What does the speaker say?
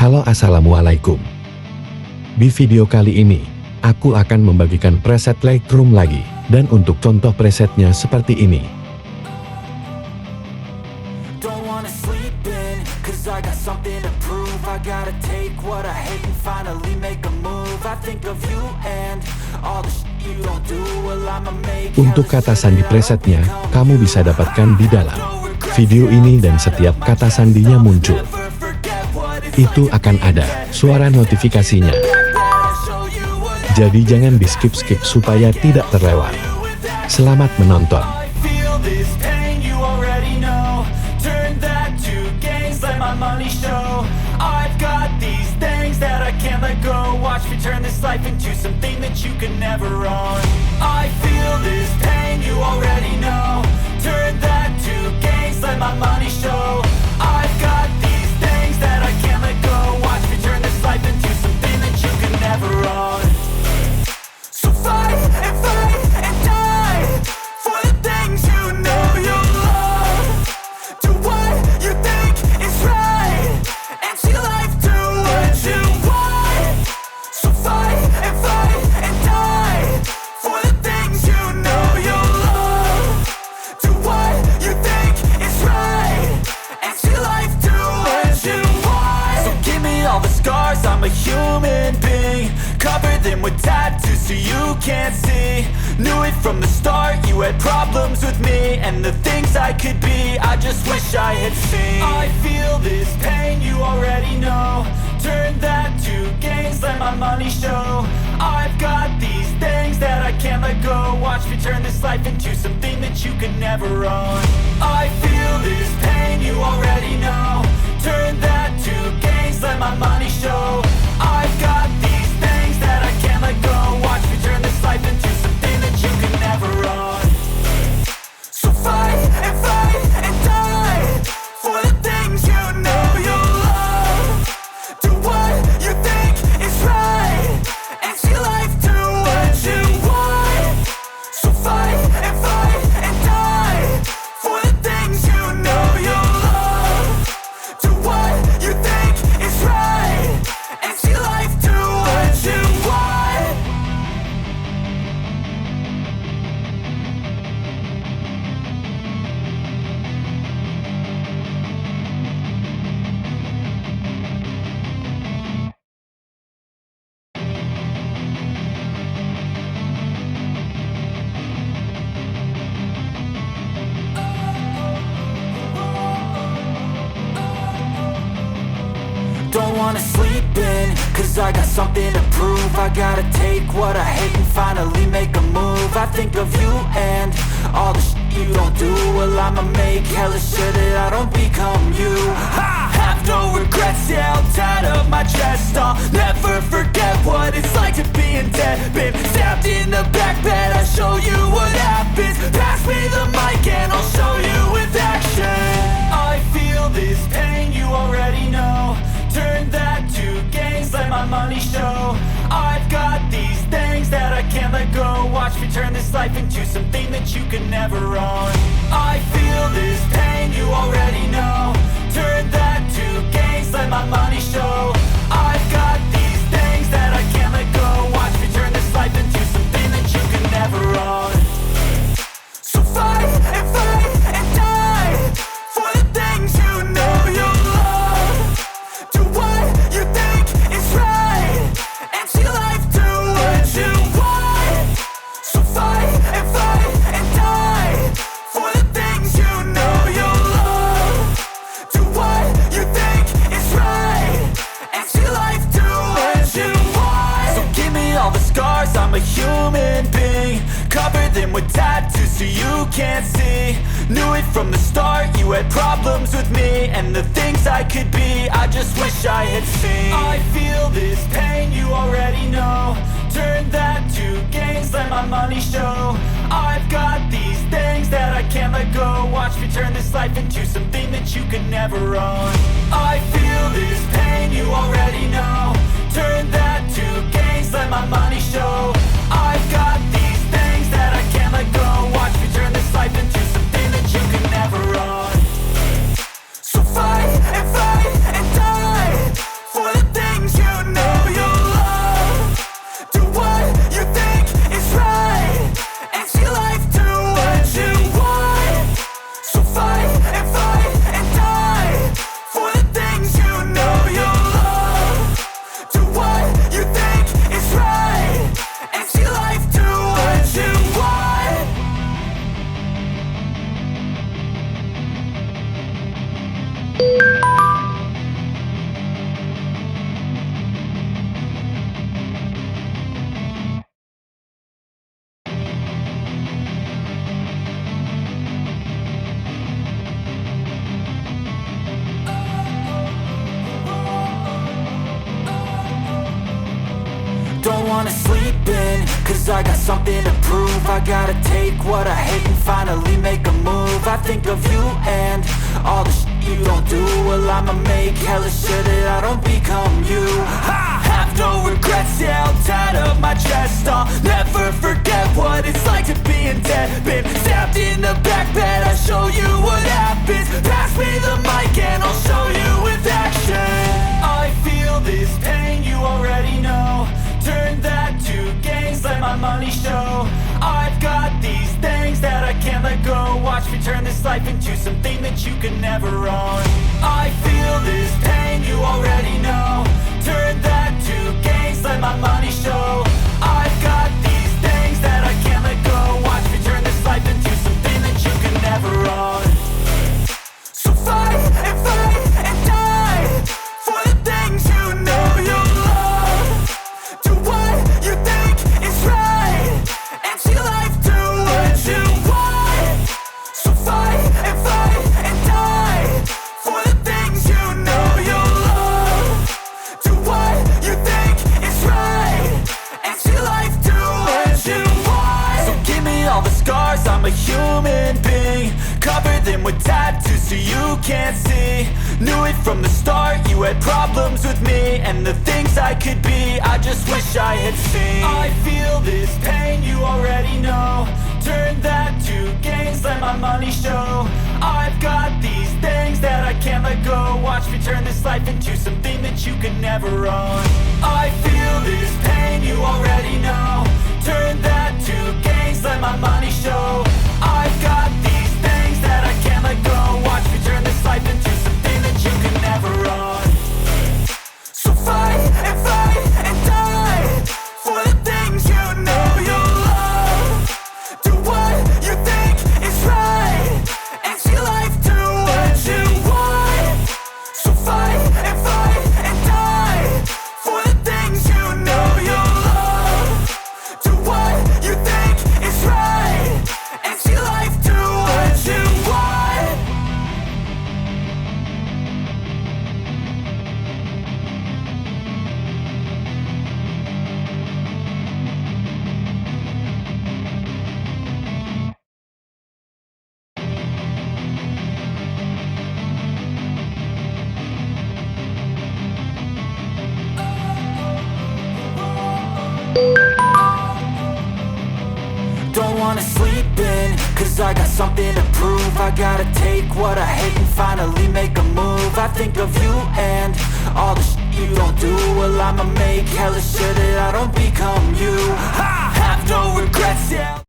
Halo, assalamualaikum. Di video kali ini, aku akan membagikan preset Lightroom lagi, dan untuk contoh presetnya seperti ini. Untuk kata sandi presetnya, kamu bisa dapatkan di dalam video ini dan setiap kata sandinya muncul. Itu akan ada suara notifikasinya. Jadi jangan di skip-skip supaya tidak terlewat. Selamat menonton. I'm a human being, cover them with tattoos so you can't see. Knew it from the start, you had problems with me and the things I could be, I just wish I had seen. I feel this pain, you already know. Turn that to gains, let my money show. I've got these things that I can't let go. Watch me turn this life into something that you could never own. I feel this pain, you already know. Turn that to gains, let my money show. I've got these things that I can't let go. Watch me turn this life into something that you can never own. So fight and die for the things you know you love. Do what you think is right and see life do what you want. So fight and die for the things you know you love. Do what you think is right and see life do what you want. Don't wanna sleep in, cause I got something to prove. I gotta take what I hate and finally make a move. I think of you and all the shit you don't do. Well, I'ma make hella sure that I don't become you. I have no regrets, yeah, I'll tie up my chest. I'll never forget what it's like to be in debt. Been stabbed in the back bed, I'll show you what happens. Pass me the mic and I'll show you with action. I feel this pain, you already know. Turn that to gains, let my money show. I've got these things that I can't let go. Watch me turn this life into something that you can never own. I feel this pain, you already know. Turn that to gains, let my money show. I've got these things that I can't let go. Watch me turn this life into something that you can never own. So fight and die for the things you know you love. Do what you think is right and see life do what you want. So fight and die for the things you know you love. Do what you think is right and see life do what you want. So give me all the scars, I'm a human being. Cover them with tattoos so you can't see. Knew it from the start, you had problems with me and the things I could be, I just wish I had seen. I feel this pain, you already know. Turn that to gains, let my money show. I've got these things that I can't let go. Watch me turn this life into something that you could never own. I feel this pain, you already know. Turn that to gains, let my money show. I've got these things that I can't let go. Watch me turn this life into something that you can never own. So fight and die for the Don't wanna sleep in, cause I got something to prove. I gotta take what I hate and finally make a move. I think of you and all the shit you don't do. Well, I'ma make hella sure that I don't become you. I have no regrets, yeah, I'll tie up my chest. I'll never forget what it's like to be in debt. Been stabbed in the back bed, I'll show you what happens. Pass me the mic and I'll show you with action. I feel this pain, you already know. Turn that to gains, let my money show. I've got these things that I can't let go. Watch me turn this life into something that you could never own. I feel this pain, you already know. Turn that to gains, let my money show. I've got these things that I can't let go. Watch me turn this life into something that you could never own. So fight and die for the things you know you love. Do what you think is right, and see life do what you want. So fight and die for the things you know you love. Do what you think is right, and see life do what you want. So give me all the scars, I'm a human being. Cover them with tattoos so you can't see. Knew it from the start, you had problems with me and the things I could be, I just wish I had seen. I feel this pain, you already know. Turn that to gains, let my money show. I've got these things that I can't let go. Watch me turn this life into something that you could never own. I feel this pain, you already know. Turn that to gains, let my money show. I've got these things that I can't let go. Watch me turn this life into something that you could never own. So fight and die for the things you know you love. Do what you think is right, and see life do what you want. So fight and die for the things you know you love. Do what you think is right, and see life do what you want. Don't wanna sleep in, cause I got something to prove. I gotta take what I hate and finally make a move. I think of you and all the shit you don't do. Well, I'ma make hella sure that I don't become you. I have no regrets, yeah.